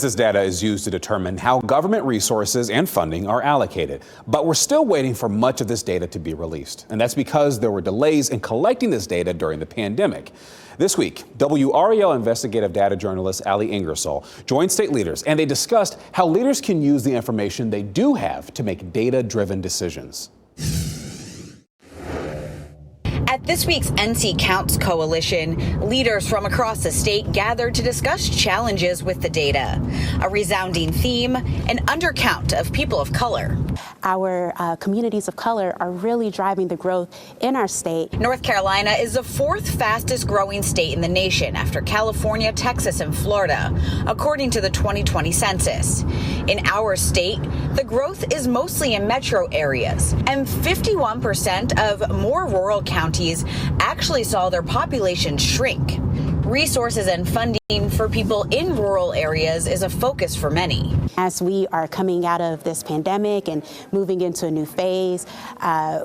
This data is used to determine how government resources and funding are allocated. But we're still waiting for much of this data to be released. And that's because there were delays in collecting this data during the pandemic. This week, WRAL investigative data journalist Ali Ingersoll joined state leaders, and they discussed how leaders can use the information they do have to make data-driven decisions. At this week's NC Counts Coalition, leaders from across the state gathered to discuss challenges with the data. A resounding theme, an undercount of people of color. Our communities of color are really driving the growth in our state. North Carolina is the fourth fastest growing state in the nation after California, Texas, and Florida, according to the 2020 census. In our state, the growth is mostly in metro areas, and 51% of more rural counties actually saw their population shrink. Resources and funding for people in rural areas is a focus for many. As we are coming out of this pandemic and moving into a new phase,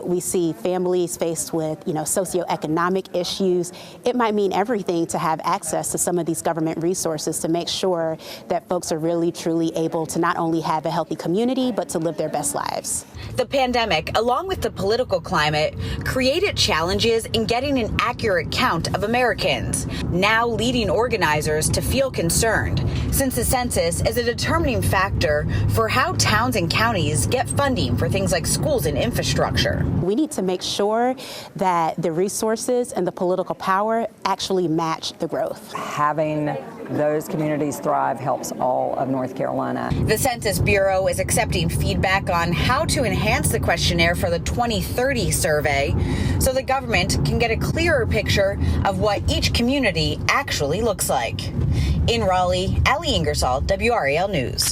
we see families faced with, socioeconomic issues. It might mean everything to have access to some of these government resources to make sure that folks are really, truly able to not only have a healthy community, but to live their best lives. The pandemic, along with the political climate, created challenges in getting an accurate count of Americans, now leading organizers to feel concerned, since the census is a determining factor for how towns and counties get funding for things like schools and infrastructure. We need to make sure that the resources and the political power actually match the growth. Having those communities thrive helps all of North Carolina. The Census Bureau is accepting feedback on how to enhance the questionnaire for the 2030 survey so the government can get a clearer picture of what each community actually looks like. In Raleigh, Ali Ingersoll, WRAL News.